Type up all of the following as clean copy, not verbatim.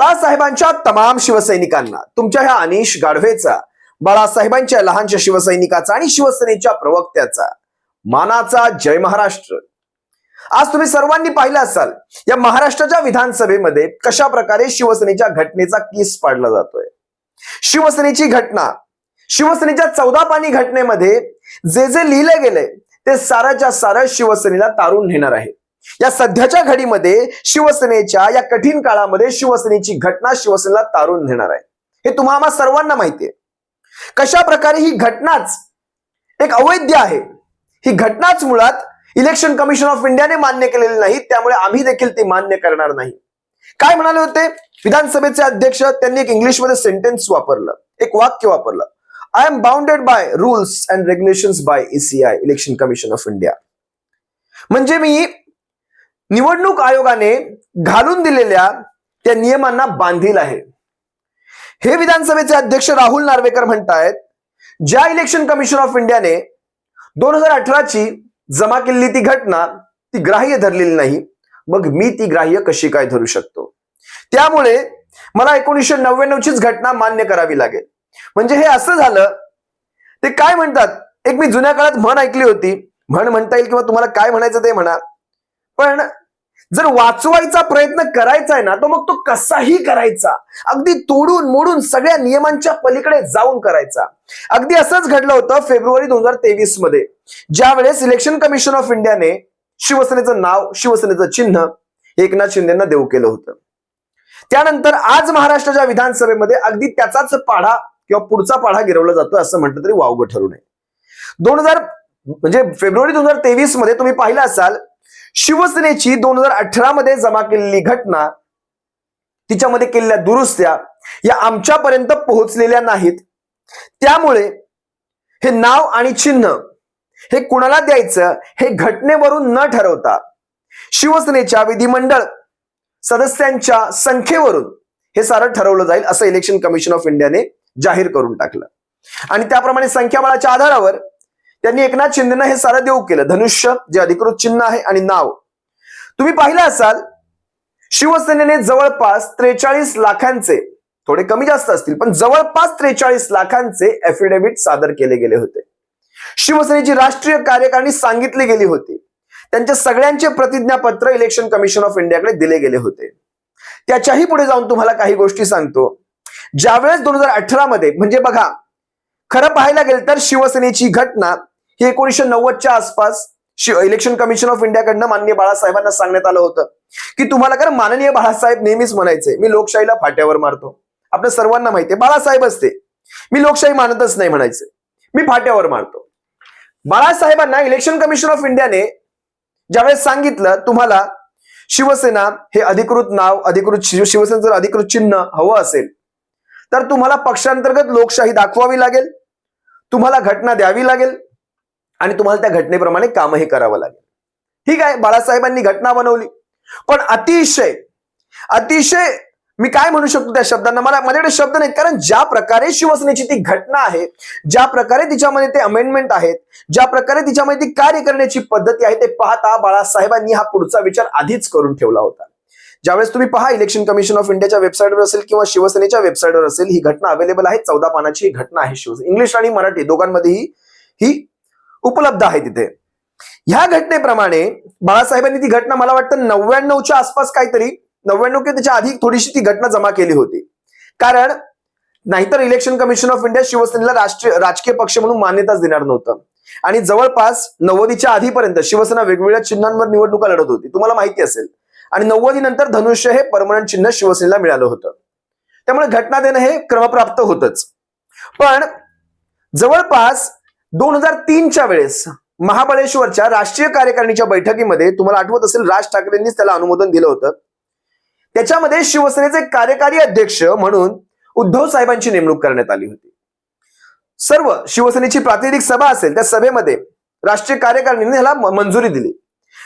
बाळासाहेबांच्या तमाम शिवसैनिकांना, तुमच्या ह्या अनिश गाढवेचा, बाळासाहेबांच्या लहानशा शिवसैनिकाचा आणि शिवसेनेच्या प्रवक्त्याचा मानाचा जय महाराष्ट्र। आज तुम्ही सर्वांनी पाहिलं असाल या महाराष्ट्राच्या विधानसभेमध्ये कशा प्रकारे शिवसेनेच्या घटनेचा केस पाडला जातोय। शिवसेनेची घटना, शिवसेनेच्या 14 पानी घटनेमध्ये जे जे लिहिले गेले ते साराच्या सारं शिवसेनेला तारून नेणार आहे। या सध्याच्या घडीमध्ये शिवसेनेच्या या कठीण काळामध्ये शिवसेनेची घटना शिवसेनेला तारून नेणार आहे, हे तुम्हाला सर्वांना माहिती आहे। कशा प्रकारे ही घटनाच एक अवैध आहे, ही घटनाच मुळात इलेक्शन कमिशन ऑफ इंडियाने मान्य केलेली नाही, त्यामुळे आम्ही देखील ती मान्य करणार नाही। काय म्हणाले होते विधानसभेचे अध्यक्ष? त्यांनी एक इंग्लिशमध्ये सेंटेन्स वापरलं, एक वाक्य वापरलं, I am bounded by rules and regulations by ECI, election commission of India. म्हणजे मी निवडणूक आयोगाने घालून दिलेल्या त्या नियमांना बांधील आहे। हे विधानसभेचे अध्यक्ष राहुल नार्वेकर म्हणतायत, ज्या इलेक्शन कमिशन ऑफ इंडियाने 2018 ची जमा केलेली ती घटना ती ग्राह्य धरलेली नाही, मग मी ती ग्राह्य कशी काय धरू शकतो? त्यामुळे मला 1999 चीच घटना मान्य करावी लागेल। म्हणजे हे असं झालं, ते काय म्हणतात, एक मी जुन्या काळात म्हण ऐकली होती, म्हण म्हणता येईल किंवा तुम्हाला काय म्हणायचं ते म्हणा, पण जर वाचवायचा प्रयत्न करायचा आहे ना, तो मग तो कसाही करायचा, अगदी तोडून मोडून सगळ्या नियमांच्या पलीकडे जाऊन करायचा। अगदी असंच घडलं होतं फेब्रुवारी 2023 मध्ये, ज्या वेळेस इलेक्शन कमिशन ऑफ इंडियाने शिवसेनेचं नाव, शिवसेनेचं चिन्ह एकनाथ शिंदेंना देऊ केलं होतं। त्यानंतर आज महाराष्ट्राच्या विधानसभेमध्ये अगदी त्याचाच पाढा किंवा पुढचा पाढा गिरवला जातो असं म्हटलं तरी वावगं ठरू नये। म्हणजे फेब्रुवारी 2023 मध्ये तुम्ही पाहिलं असाल, शिवसेनेची 2018 मध्ये जमा केलेली घटना, तिच्यामध्ये केलेल्या दुरुस्त्या या आमच्यापर्यंत पोहोचलेल्या नाहीत। त्यामुळे हे नाव आणि चिन्ह हे कुणाला द्यायचं हे घटनेवरून न ठरवता शिवसेनेच्या विधिमंडळ सदस्यांच्या संख्येवरून हे सारं ठरवलं जाईल असं इलेक्शन कमिशन ऑफ इंडियाने जाहीर करून टाकलं। आणि त्याप्रमाणे संख्याबळाच्या आधारावर त्यांनी एकनाथ शिंदेना हे सारं देऊ केलं। धनुष्य जे अधिकृत चिन्ह आहे आणि नाव तुम्ही पाहिलं असाल, शिवसेनेने जवळपास 43 लाखांचे, थोडे कमी जास्त असतील पण जवळपास 43 लाखांचे एफिडेव्हिट सादर केले गेले होते। शिवसेनेची राष्ट्रीय कार्यकारिणी सांगितली गेली होती, त्यांच्या सगळ्यांचे प्रतिज्ञापत्र इलेक्शन कमिशन ऑफ इंडियाकडे दिले गेले होते। त्याच्याही पुढे जाऊन तुम्हाला काही गोष्टी सांगतो। ज्यावेळेस 2018 मध्ये, म्हणजे बघा, खरं पाहायला गेलं तर शिवसेनेची घटना ही 1990च्या आसपास इलेक्शन कमिशन ऑफ इंडियाकडनं माननीय बाळासाहेबांना सांगण्यात आलं होतं की तुम्हाला कर माननीय बाळासाहेब नेहमीच म्हणायचे, मी लोकशाहीला फाट्यावर मारतो। आपल्या सर्वांना माहितीये बाळासाहेब असते, मी लोकशाही मानतच नाही म्हणायचे, मी फाट्यावर मारतो। बाळासाहेबांना इलेक्शन कमिशन ऑफ इंडियाने ज्यावेळेस सांगितलं तुम्हाला शिवसेना हे अधिकृत नाव, अधिकृत शिवसेनेचं जर अधिकृत चिन्ह हवं असेल तर तुम्हाला पक्षांतर्गत लोकशाही दाखवावी लागेल, तुम्हाला घटना द्यावी लागेल आणि तुम्हाला त्या घटनेप्रमाणे कामही करावं लागेल। ठीक आहे, बाळासाहेबांनी घटना बनवली, पण अतिशय अतिशय मी काय म्हणू शकतो त्या शब्दांना, माझ्याकडे शब्द नाहीत, कारण ज्या प्रकारे शिवसेनेची ती घटना आहे, ज्या प्रकारे तिच्यामध्ये ते अमेंडमेंट आहेत, ज्या प्रकारे तिच्यामध्ये ती कार्य करण्याची पद्धती आहे, ते पाहता बाळासाहेबांनी हा पुढचा विचार आधीच करून ठेवला होता। ज्यावेळेस तुम्ही पहा इलेक्शन कमिशन ऑफ इंडियाच्या वेबसाईटवर असेल किंवा शिवसेनेच्या वेबसाईटवर असेल, ही घटना अवेलेबल आहे, 14 पानाची घटना आहे, शिवसेना इंग्लिश आणि मराठी दोघांमध्येही ही उपलब्ध आहे तिथे। ह्या घटनेप्रमाणे बाळासाहेबांनी ती घटना मला वाटतं 99च्या आसपास काहीतरी, 99 किंवा त्याच्या आधी थोडीशी ती घटना जमा केली होती, कारण नाहीतर इलेक्शन कमिशन ऑफ इंडिया शिवसेनेला राजकीय पक्ष म्हणून मान्यताच देणार नव्हतं। आणि जवळपास 90च्या आधीपर्यंत शिवसेना वेगवेगळ्या चिन्हांवर निवडणुका लढत होती, तुम्हाला माहिती असेल, आणि 90 नंतर धनुष्य हे परमनंट चिन्ह शिवसेनेला मिळालं होतं। त्यामुळे घटना देणं हे क्रमप्राप्त होतच। पण जवळपास 2003च्या वेळेस महाबळेश्वरच्या राष्ट्रीय कार्यकारिणीच्या बैठकीमध्ये तुम्हाला आठवत असेल, राज ठाकरेंनीच त्याला अनुमोदन दिलं होतं। त्याच्यामध्ये शिवसेनेचे कार्यकारी अध्यक्ष म्हणून उद्धव साहेबांची नेमणूक करण्यात आली होती। सर्व शिवसेनेची प्रातिनिधिक सभा असेल, त्या सभेमध्ये राष्ट्रीय कार्यकारिणीने ह्याला मंजुरी दिली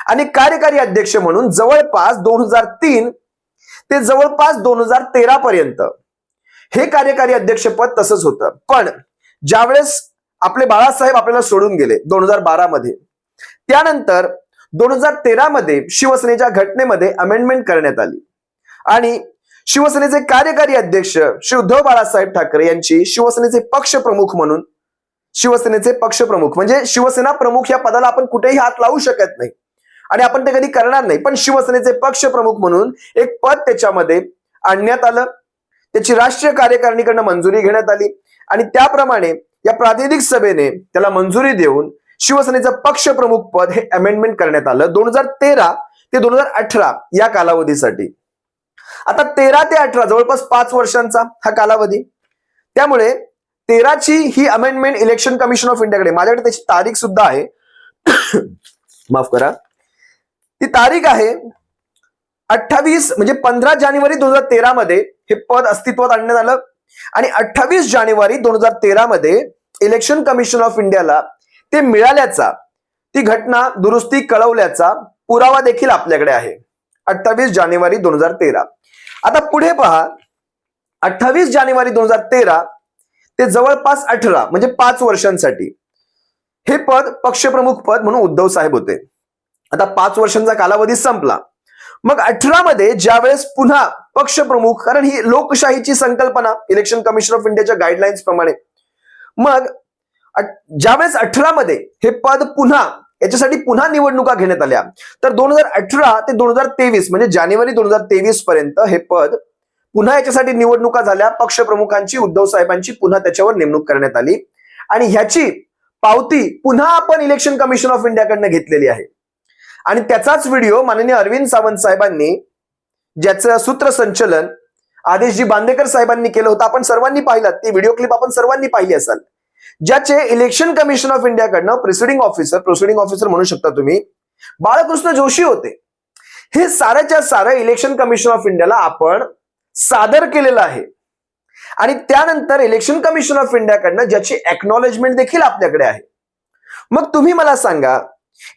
आणि कार्यकारी अध्यक्ष म्हणून जवळपास 2003 ते जवळपास 2013 पर्यंत हे कार्यकारी अध्यक्षपद तसंच होतं। पण ज्यावेळेस आपले बाळासाहेब आपल्याला सोडून गेले 2012 मध्ये, त्यानंतर 2013 मध्ये शिवसेनेच्या घटनेमध्ये अमेंडमेंट करण्यात आली आणि शिवसेनेचे कार्यकारी अध्यक्ष श्री उद्धव बाळासाहेब ठाकरे यांची शिवसेनेचे पक्षप्रमुख म्हणून, शिवसेनेचे पक्षप्रमुख म्हणजे शिवसेना प्रमुख या पदाला आपण कुठेही हात लावू शकत नाही आणि आपण ते कधी करणार नाही, पण शिवसेनेचे पक्षप्रमुख म्हणून एक पद त्याच्यामध्ये आणण्यात आलं. त्याची राष्ट्रीय कार्यकारिणीकडनं मंजुरी घेण्यात आली आणि त्याप्रमाणे या प्रातिनिधिक सभेने त्याला मंजुरी देऊन शिवसेनेचं पक्षप्रमुख पद हे अमेंडमेंट करण्यात आलं 2013 ते 2018 या कालावधीसाठी. आता 13 ते 18 जवळपास 5 वर्षांचा हा कालावधी. त्यामुळे 13ची ही अमेंडमेंट इलेक्शन कमिशन ऑफ इंडियाकडे, माझ्याकडे त्याची तारीख सुद्धा आहे माफ करा, ती तारीख आहे 28 म्हणजे 15 जानेवारी 2013 मध्ये हे पद अस्तित्वात आणण्यात आलं आणि 28 जानेवारी 2013 मध्ये इलेक्शन कमिशन ऑफ इंडियाला ते मिळाल्याचा, ती घटना दुरुस्ती कळवल्याचा पुरावा देखील आपल्याकडे आहे. 28 जानेवारी 2013. आता पुढे पहा, 28 जानेवारी 2013 ते जवळपास 18 म्हणजे 5 वर्षांसाठी हे पद पक्षप्रमुख पद म्हणून उद्धव साहेब होते. आता 5 वर्षांचा कालावधी संपला. मग 18 मध्ये ज्यावेळेस पुन्हा पक्षप्रमुख, कारण ही लोकशाहीची संकल्पना इलेक्शन कमिशन ऑफ इंडियाच्या गाईडलाईन्स प्रमाणे, मग ज्यावेळेस 18 मध्ये हे पद पुन्हा याच्यासाठी पुन्हा निवडणुका घेण्यात आल्या, तर 2018 ते 2023 म्हणजे जानेवारी 2023 पर्यंत हे पद पुन्हा याच्यासाठी निवडणुका झाल्या. पक्षप्रमुखांची, उद्धव साहेबांची पुन्हा त्याच्यावर नेमणूक करण्यात आली आणि ह्याची पावती पुन्हा आपण इलेक्शन कमिशन ऑफ इंडियाकडनं घेतलेली आहे. आणि त्याचाच व्हिडिओ माननीय अरविंद सावंत साहेबांनी, ज्याचं सूत्रसंचलन आदेशजी बांदेकर साहेबांनी केलं होतं, आपण सर्वांनी पाहिलं, ती व्हिडिओ क्लिप आपण सर्वांनी पाहिली असाल, ज्याचे इलेक्शन कमिशन ऑफ इंडियाकडनं प्रिसिडिंग ऑफिसर म्हणू शकता तुम्ही, बाळकृष्ण जोशी होते. हे साऱ्याच्या सारं इलेक्शन कमिशन ऑफ इंडियाला आपण सादर केलेलं आहे आणि त्यानंतर इलेक्शन कमिशन ऑफ इंडियाकडनं ज्याची एक्नॉलेजमेंट देखील आपल्याकडे आहे. मग तुम्ही मला सांगा,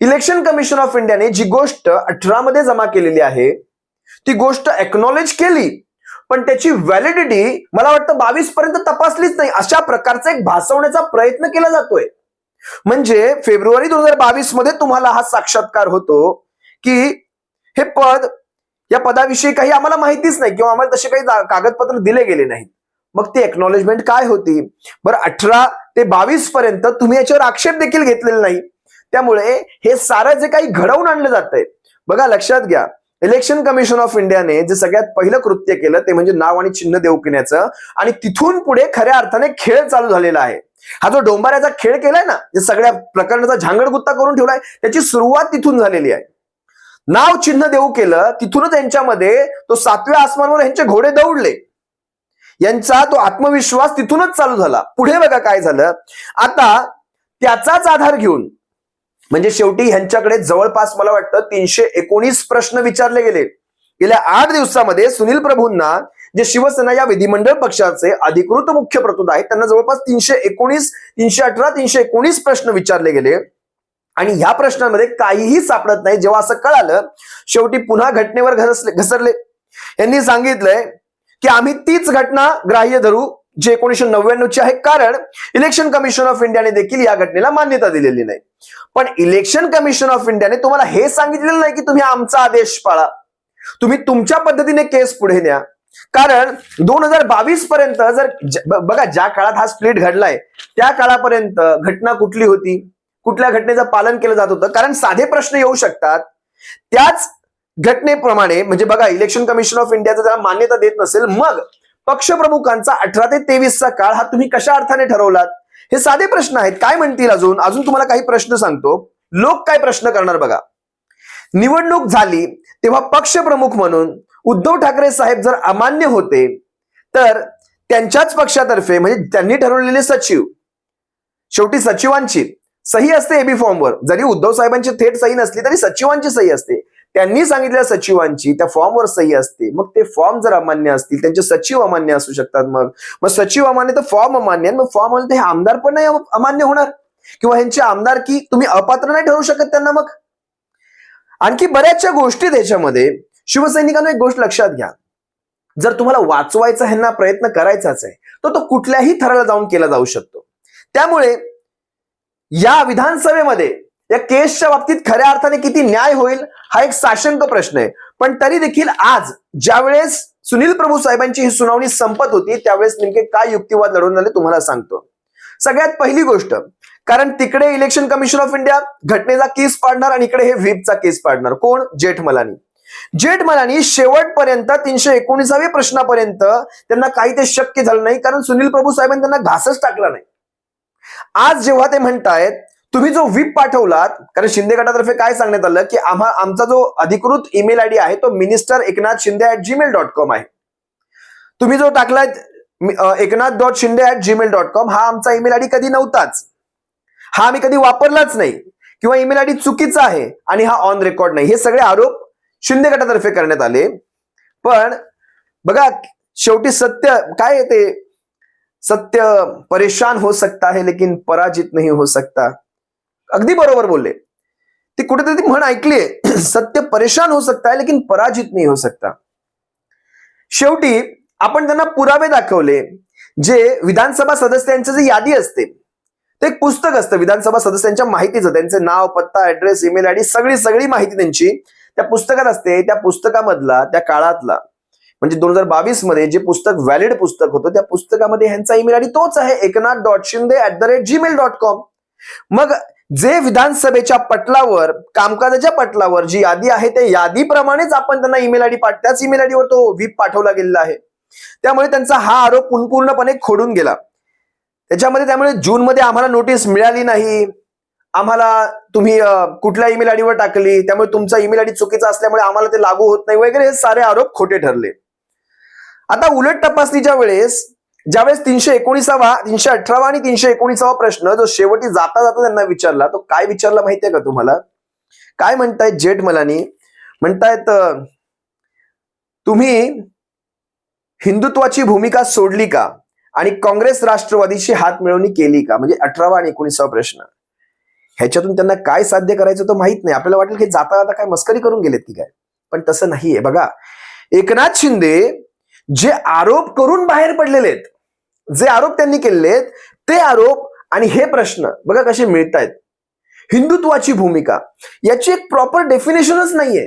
इलेक्शन कमिशन ऑफ इंडियाने जी गोष्ट 18 मध्ये जमा केलेली आहे ती गोष्ट एक्नॉलेज केली, पण त्याची व्हॅलिडिटी मला वाटतं 22 पर्यंत तपासलीच नाही, अशा प्रकारचा एक भासवण्याचा प्रयत्न केला जातोय. म्हणजे फेब्रुवारी 2022 मध्ये तुम्हाला हा साक्षात्कार होतो की हे पद, या पदाविषयी काही आम्हाला माहितीच नाही किंवा आम्हाला तसे काही कागदपत्र दिले गेले नाहीत. मग ती एक्नॉलेजमेंट काय होती? बरं, 18 ते 22 पर्यंत तुम्ही याच्यावर आक्षेप देखील घेतलेला नाही. त्यामुळे हे सारं जे काही घडवून आणलं जातंय, बघा लक्षात घ्या, इलेक्शन कमिशन ऑफ इंडियाने जे सगळ्यात पहिलं कृत्य केलं ते म्हणजे नाव आणि चिन्ह देऊ घेण्याचं, आणि तिथून पुढे खऱ्या अर्थाने खेळ चालू झालेला आहे. हा जो डोंबाऱ्याचा खेळ केलाय ना, जे सगळ्या प्रकरणाचा झांगडगुत्ता करून ठेवलाय, त्याची सुरुवात तिथून झालेली आहे. नाव चिन्ह देऊ केलं, तिथूनच यांच्यामध्ये तो 7व्या आसमानावर यांचे घोडे दौडले, यांचा तो आत्मविश्वास तिथूनच चालू झाला. पुढे बघा काय झालं. आता त्याचाच आधार घेऊन म्हणजे शेवटी ह्यांच्याकडे जवळपास मला वाटतं 319 प्रश्न विचारले गेले. गेल्या 8 दिवसामध्ये सुनील प्रभूंना, जे शिवसेना या विधिमंडळ पक्षाचे अधिकृत मुख्य प्रतोद आहेत, त्यांना जवळपास 319, 318, 319 प्रश्न विचारले गेले आणि ह्या प्रश्नांमध्ये काहीही सापडत नाही. जेव्हा असं कळालं, शेवटी पुन्हा घटनेवर घसरले. यांनी सांगितलंय की आम्ही तीच घटना ग्राह्य धरू जे 1999 आहे, कारण इलेक्शन कमिशन ऑफ इंडियाने देखील या घटनेला मान्यता दिलेली नाही. पण इलेक्शन कमिशन ऑफ इंडियाने तुम्हाला हे सांगितलेलं नाही की तुम्ही आमचा आदेश पाळा, तुम्ही तुमच्या पद्धतीने केस पुढे न्या. कारण 2022 पर्यंत जर बघा, ज्या काळात हा स्प्लिट घडलाय त्या काळापर्यंत घटना कुठली होती, कुठल्या घटनेचं पालन केलं जात होतं? कारण साधे प्रश्न येऊ शकतात. त्याच घटनेप्रमाणे म्हणजे बघा, इलेक्शन कमिशन ऑफ इंडियाचं जर मान्यता देत नसेल, मग पक्षप्रमुखांचा 18 ते 23चा काळ हा तुम्ही कशा अर्थाने ठरवलात? हे साधे प्रश्न आहेत. काय म्हणतील अजून तुम्हाला काही प्रश्न सांगतो. लोक काय प्रश्न करणार बघा. निवडणूक झाली तेव्हा पक्षप्रमुख म्हणून उद्धव ठाकरे साहेब जर अमान्य होते, तर त्यांच्याच पक्षातर्फे म्हणजे त्यांनी ठरवलेले सचिव, शेवटी सचिवांची सही असते एबी फॉर्मवर, जरी उद्धव साहेबांची थेट सही नसली तरी सचिवांची सही असते. त्यांनी सांगितलेल्या सचिवांची त्या फॉर्मवर सही असते. मग ते फॉर्म जर अमान्य असतील, त्यांचे सचिव अमान्य असू शकतात. मग सचिव अमान्य तर फॉर्म अमान्य, मग फॉर्म अमान्य, हे आमदार पण नाही अमान्य होणार किंवा ह्यांची आमदारकी तुम्ही अपात्र नाही ठरवू शकत त्यांना. मग आणखी बऱ्याचशा गोष्टी त्याच्यामध्ये. शिवसैनिकांना एक गोष्ट लक्षात घ्या, जर तुम्हाला वाचवायचा ह्यांना प्रयत्न करायचाच आहे, तर तो कुठल्याही थराला जाऊन केला जाऊ शकतो. त्यामुळे या विधानसभेमध्ये या केसच्या बाबतीत खऱ्या अर्थाने किती न्याय होईल हा एक साशंक प्रश्न आहे. पण तरी देखील आज ज्यावेळेस सुनील प्रभू साहेबांची ही सुनावणी संपत होती त्यावेळेस नेमके काय युक्तिवाद लढवून आले तुम्हाला सांगतो. सगळ्यात पहिली गोष्ट, कारण तिकडे इलेक्शन कमिशन ऑफ इंडिया घटनेचा केस पाडणार आणि इकडे हे व्हीपचा केस पाडणार. कोण? जेठमलानी. जेठमलानी शेवटपर्यंत 319व्या प्रश्नापर्यंत त्यांना काही ते शक्य झालं नाही, कारण सुनील प्रभू साहेबांनी त्यांना घासच टाकला नाही. आज जेव्हा ते म्हणतायत तुम्ही जो व्हीप पाठवलात, कारण शिंदे गटातर्फे काय सांगण्यात आलं की आमचा जो अधिकृत ईमेल आयडी आहे तो minister.eknathshinde@gmail.com आहे. तुम्ही जो टाकलाय eknath.shinde@gmail.com हा आमचा ईमेल आयडी कधी नव्हताच, हा आम्ही कधी वापरलाच नाही, किंवा ईमेल आयडी चुकीचा आहे आणि हा ऑन रेकॉर्ड नाही. हे सगळे आरोप शिंदे गटातर्फे करण्यात आले. पण बघा शेवटी सत्य काय आहे ते, सत्य परेशान हो सकता है लेकिन पराजित नहीं हो सकता. अगदी बरोबर बोलले. ती कुठेतरी ती म्हण ऐकलीये, सत्य परेशान हो सकता है लेकिन पराजित नहीं हो सकता. शेवटी आपण त्यांना पुरावे दाखवले. जे विधानसभा सदस्यांची जी यादी असते ते एक पुस्तक असतं विधानसभा सदस्यांच्या माहितीचं, त्यांचे नाव, पत्ता, ऍड्रेस, ईमेल आयडी सगळी माहिती त्यांची त्या पुस्तकात असते. त्या पुस्तकामधला त्या काळातला म्हणजे 2022 मध्ये जे पुस्तक व्हॅलिड पुस्तक होतं त्या पुस्तकामध्ये ह्यांचा ईमेल आयडी तोच आहे eknath.shinde@gmail.com. मग जे विधानसभेच्या पटलावर, कामकाजाच्या पटलावर जी यादी आहे त्या यादीप्रमाणेच आपण त्यांना ईमेल आयडी त्याच ईमेल आयडीवर तो व्हीप पाठवला गेलेला आहे. त्यामुळे त्यांचा हा आरोप पूर्णपणे खोडून गेला. त्यामुळे जूनमध्ये आम्हाला नोटीस मिळाली नाही, आम्हाला तुम्ही कुठल्या ईमेल आयडीवर टाकली त्यामुळे तुमचा ईमेल आयडी चुकीचा असल्यामुळे आम्हाला ते लागू होत नाही वगैरे, हे सारे आरोप खोटे ठरले. आता उलट तपासणीच्या वेळेस ज्यावेळेस 319वा, 318वा आणि 319वा प्रश्न जो शेवटी जाता जाता त्यांना विचारला, तो काय विचारला माहितीये का तुम्हाला? काय म्हणतायत जेठमलानी? म्हणतायत तुम्ही हिंदुत्वाची भूमिका सोडली का आणि काँग्रेस राष्ट्रवादीशी हात मिळवणी केली का? म्हणजे 18वा आणि 19वा प्रश्न. ह्याच्यातून त्यांना काय साध्य करायचं तो माहित नाही. आपल्याला वाटेल की जाता जाता काय मस्करी करून गेलेत की काय, पण तसं नाहीये. बघा एकनाथ शिंदे जे आरोप करून बाहेर पडलेले आहेत, जे आरोप त्यांनी केलेले ते आरोप आणि हे प्रश्न बघा कसे मिळतायत. हिंदुत्वाची भूमिका याची एक प्रॉपर डेफिनेशनच नाहीये.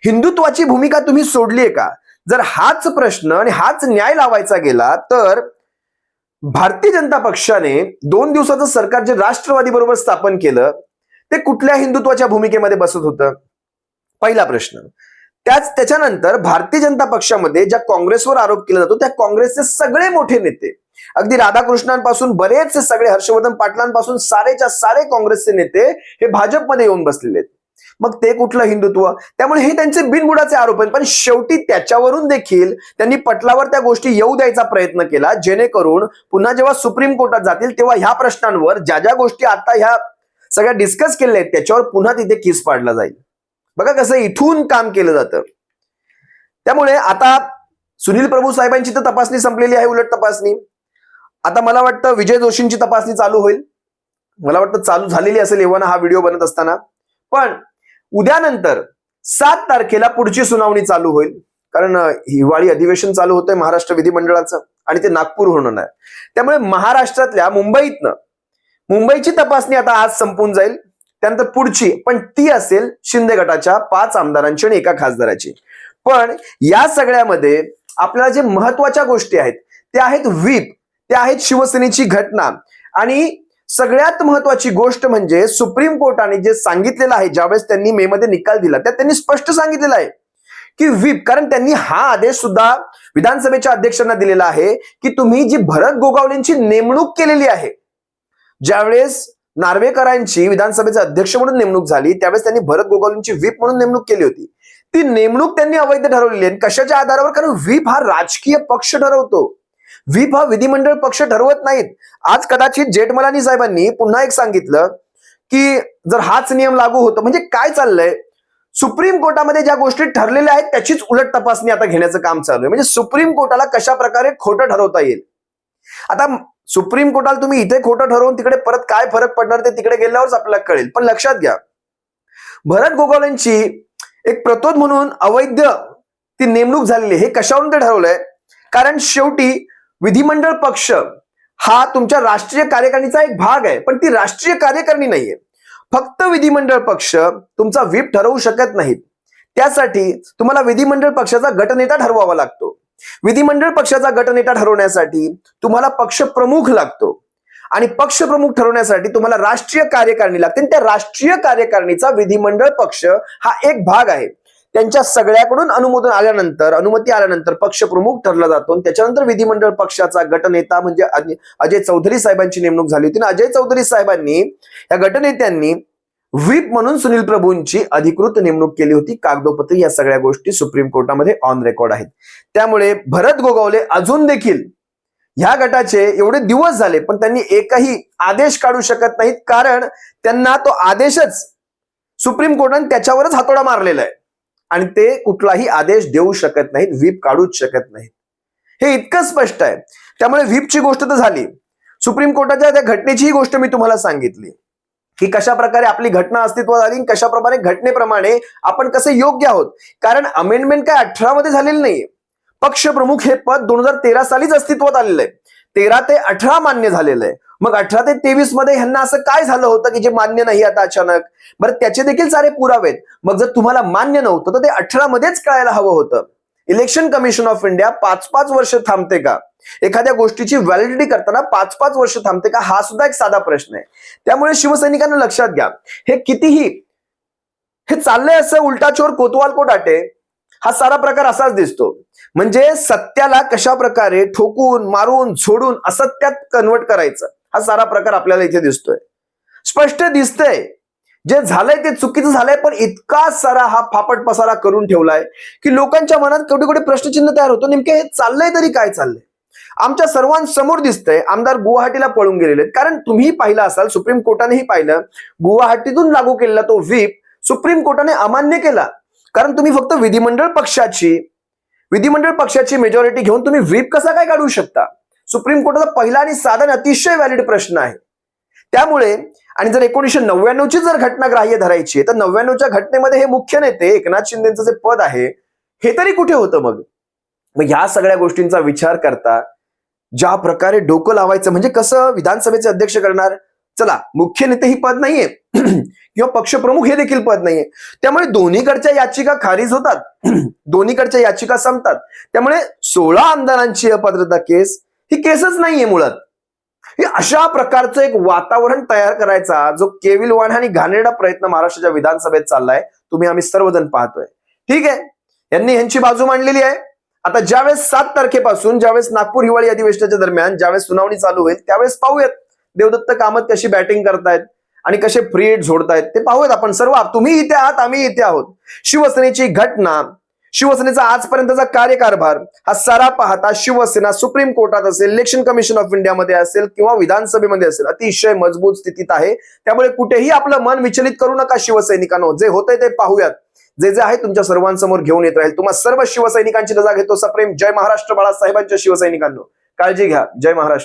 हिंदुत्वाची भूमिका तुम्ही सोडलीये का? जर हाच प्रश्न आणि हाच न्याय लावायचा गेला तर भारतीय जनता पक्षाने 2 दिवसाचं सरकार जे राष्ट्रवादी बरोबर स्थापन केलं ते कुठल्या हिंदुत्वाच्या भूमिकेमध्ये बसत होतं? पहिला प्रश्न. त्याच्यानंतर भारतीय जनता पक्षामध्ये ज्या काँग्रेसवर आरोप केला जातो त्या काँग्रेसचे सगळे मोठे नेते, अगदी राधाकृष्णांपासून बरेचसे सगळे, हर्षवर्धन पाटलांपासून सारेच्या सारे काँग्रेसचे नेते हे भाजपमध्ये येऊन बसलेले आहेत. मग ते कुठलं हिंदुत्व? त्यामुळे हे त्यांचे बिनबुडाचे आरोप आहेत. पण शेवटी त्याच्यावरून देखील त्यांनी पटलावर त्या गोष्टी येऊ द्यायचा प्रयत्न केला, जेणेकरून पुन्हा जेव्हा सुप्रीम कोर्टात जातील तेव्हा ह्या प्रश्नांवर ज्या ज्या गोष्टी आता ह्या सगळ्या डिस्कस केलेल्या आहेत त्याच्यावर पुन्हा तिथे केस पाडला जाईल. बघा कसं इथून काम केलं जातं. त्यामुळे आता सुनील प्रभू साहेबांची तर तपासणी संपलेली आहे, उलट तपासणी. आता मला वाटतं विजय जोशींची तपासणी चालू होईल. मला वाटतं चालू झालेली असेल एव्हा हा व्हिडिओ बनत असताना. पण उद्यानंतर 7 तारखेला पुढची सुनावणी चालू होईल, कारण हिवाळी अधिवेशन चालू होतंय महाराष्ट्र विधिमंडळाचं आणि ते नागपूरहून होणार आहे. त्यामुळे महाराष्ट्रातल्या मुंबईची तपासणी आता आज संपून जाईल. त्यानंतर पुढची पण ती असेल शिंदे गटाच्या 5 आमदारांची आणि 1 खासदाराची. पण या सगळ्यामध्ये आपल्याला जे महत्वाच्या गोष्टी आहेत त्या आहेत व्हीप, त्या आहेत शिवसेनेची घटना, आणि सगळ्यात महत्वाची गोष्ट म्हणजे सुप्रीम कोर्टाने जे सांगितलेलं आहे, ज्यावेळेस त्यांनी मे मध्ये निकाल दिला त्यात त्यांनी स्पष्ट सांगितलेलं आहे की व्हीप, कारण त्यांनी हा आदेश सुद्धा विधानसभेच्या अध्यक्षांना दिलेला आहे की तुम्ही जी भरत गोगावलेंची नेमणूक केलेली आहे, ज्यावेळेस नार्वेकरांची विधानसभेचे अध्यक्ष म्हणून नेमणूक झाली त्यावेळेस त्यांनी भरत गोगावलेंची व्हीप म्हणून नेमणूक केली होती. ती नेमणूक त्यांनी अवैध ठरवलेली आहे. कशाच्या आधारावर? कारण व्हीप हा राजकीय पक्ष ठरवतो, व्हीप हा विधिमंडळ पक्ष ठरवत नाहीत. आज कदाचित जेठमलानी साहेबांनी पुन्हा एक सांगितलं की जर हाच नियम लागू होतो, म्हणजे काय चाललंय, सुप्रीम कोर्टामध्ये ज्या गोष्टी ठरलेल्या आहेत त्याचीच उलट तपासणी आता घेण्याचं काम चालू आहे. म्हणजे सुप्रीम कोर्टाला कशा प्रकारे खोटं ठरवता येईल. आता सुप्रीम कोर्टाला तुम्ही इथे खोटं ठरवून तिकडे परत काय फरक पडणार ते तिकडे गेल्यावरच आपल्याला कळेल. पण लक्षात घ्या, भरत गोगावलेंची एक प्रतोद म्हणून अवैध ती नेमणूक झालेली. हे कशावरून ते ठरवलंय? कारण शेवटी विधिमंडळ पक्ष हा तुमच्या राष्ट्रीय कार्यकारिणीचा एक भाग आहे, पण ती राष्ट्रीय कार्यकारिणी नाहीये. फक्त विधिमंडळ पक्ष तुमचा व्हीप ठरवू शकत नाहीत. त्यासाठी तुम्हाला विधिमंडळ पक्षाचा गटनेता ठरवावा लागतो. विधिमंडळ पक्षाचा गटनेता ठरवण्यासाठी तुम्हाला पक्षप्रमुख लागतो आणि पक्षप्रमुख ठरवण्यासाठी तुम्हाला राष्ट्रीय कार्यकारिणी लागते. त्या राष्ट्रीय कार्यकारिणीचा विधिमंडळ पक्ष हा एक भाग आहे. त्यांच्या सगळ्याकडून अनुमती आल्यानंतर पक्षप्रमुख ठरला जातो आणि त्याच्यानंतर विधिमंडळ पक्षाचा गटनेता म्हणजे अजय चौधरी साहेबांची नेमणूक झाली होती. अजय चौधरी साहेबांनी या गटनेत्यांनी व्हीप म्हणून सुनील प्रभूंची अधिकृत नेमणूक केली होती. कागदोपत्री या सगळ्या गोष्टी सुप्रीम कोर्टामध्ये ऑन रेकॉर्ड आहेत. त्यामुळे भरत गोगावले अजून देखील ह्या गटाचे एवढे दिवस झाले पण त्यांनी एकही आदेश काढू शकत नाहीत, कारण त्यांना तो आदेशच सुप्रीम कोर्टाने त्याच्यावरच हातोडा मारलेला आहे आणि ते कुठलाही आदेश देऊ शकत नाहीत, व्हीप काढूच शकत नाहीत. हे इतकं स्पष्ट आहे. त्यामुळे व्हीपची गोष्ट तर झाली, सुप्रीम कोर्टाच्या त्या घटनेची गोष्ट मी तुम्हाला सांगितली की कशा प्रकारे आपली घटना अस्तित्वात आली, कशा प्रकारे घटनेप्रमाणे आपण कसे योग्य आहोत. कारण अमेंडमेंट काय 18 मध्ये झालेली नाहीये. पक्षप्रमुख हे पद 2013 सालीच अस्तित्वात आलेलं आहे. 13 ते 18 मान्य झालेलं आहे. मग 18 ते 23 मध्ये ह्यांना असं काय झालं होतं की जे मान्य नाही आता अचानक? बरं, त्याचे देखील सारे पुरावे आहेत. मग जर तुम्हाला मान्य नव्हतं तर ते 18 मध्येच कळायला हवं होतं. इलेक्शन कमिशन ऑफ इंडिया 5-5 वर्ष थांबते का? एखाद्या गोष्टीची व्हॅलिडिटी करताना 5-5 वर्ष थांबते का? हा सुद्धा एक साधा प्रश्न आहे. त्यामुळे शिवसैनिकांना लक्षात घ्या, हे कितीही हे चाललंय असं उलटा चोर कोतवाल को डाटे, हा सारा प्रकार असाच दिसतो. म्हणजे सत्याला कशा प्रकारे ठोकून मारून झोडून असत्यात कन्वर्ट करायचं, हा सारा प्रकार आपल्याला इथे दिसतोय. स्पष्ट दिसतंय जे झालंय ते चुकीचं झालंय, पण इतका सारा हा फापट पसारा करून ठेवलाय की लोकांच्या मनात कुठे कुठे प्रश्नचिन्ह तयार होतो. नेमके हे चाललंय तरी काय चाललंय? आमच्या सर्वांसमोर दिसतंय आमदार गुवाहाटीला पळून गेलेले आहेत. कारण तुम्ही पाहिलं असाल, सुप्रीम कोर्टानेही पाहिलं, गुवाहाटीतून लागू केलेला तो व्हीप सुप्रीम कोर्टाने अमान्य केला. कारण तुम्ही फक्त विधिमंडळ पक्षाची मेजॉरिटी घेऊन तुम्ही व्हीप कसा काय काढू शकता? सुप्रीम कोर्टाचा पहिला आणि साधा अतिशय व्हॅलिड प्रश्न आहे. त्यामुळे आणि जर 1999 ची जर घटना ग्राह्य धरायची तर 99च्या घटनेमध्ये हे मुख्य नेते एकनाथ शिंदेचं जे पद आहे हे तरी कुठे होतं? मग ह्या सगळ्या गोष्टींचा विचार करता ज्या प्रकारे डोकं लावायचं, म्हणजे कसं विधानसभेचे अध्यक्ष करणार? चला, मुख्य नेते ही पद नाहीये किंवा पक्षप्रमुख हे देखील पद नाहीये. त्यामुळे दोन्हीकडच्या याचिका खारिज होतात, दोन्हीकडच्या याचिका संपतात. त्यामुळे 16 आमदारांची अपात्रता केस ही केसच नाहीये मुळात. हे अशा प्रकारचं एक वातावरण तयार करायचा जो केविलवाण आणि घाणेरडा प्रयत्न महाराष्ट्राच्या विधानसभेत चाललाय, आम्ही सर्वजण पाहतोय. ठीक आहे, यांनी ह्यांची बाजू मांडलेली आहे. आता ज्यावेळेस 7 तारखेपासून ज्यावेळेस नागपूर हिवाळी अधिवेशनाच्या दरम्यान ज्यावेळेस सुनावणी चालू होईल त्यावेळेस पाहूयात देवदत्त कामत कशी बॅटिंग करतायत आणि कसे फ्री हिट झोडतायत ते पाहूयात आपण सर्व. तुम्ही इथे आहात, आम्ही इथे आहोत. शिवसेनेची घटना, शिवसेनेचा आजपर्यंतचा कार्यकारभार हा सारा पाहता शिवसेना सुप्रीम कोर्टात असेल, इलेक्शन कमिशन ऑफ इंडियामध्ये असेल किंवा विधानसभेमध्ये असेल, अतिशय मजबूत स्थितीत आहे. त्यामुळे कुठेही आपलं मन विचलित करू नका शिवसैनिकांनो. जे होतंय ते पाहूयात. जे जे आहे तुमच्या सर्वांसमोर घेऊन येत राहील. तुम्हा सर्व शिवसैनिकांची रजा घेतो. सप्रेम जय महाराष्ट्र. बाळासाहेबांच्या शिवसैनिकांनो काळजी घ्या. जय महाराष्ट्र.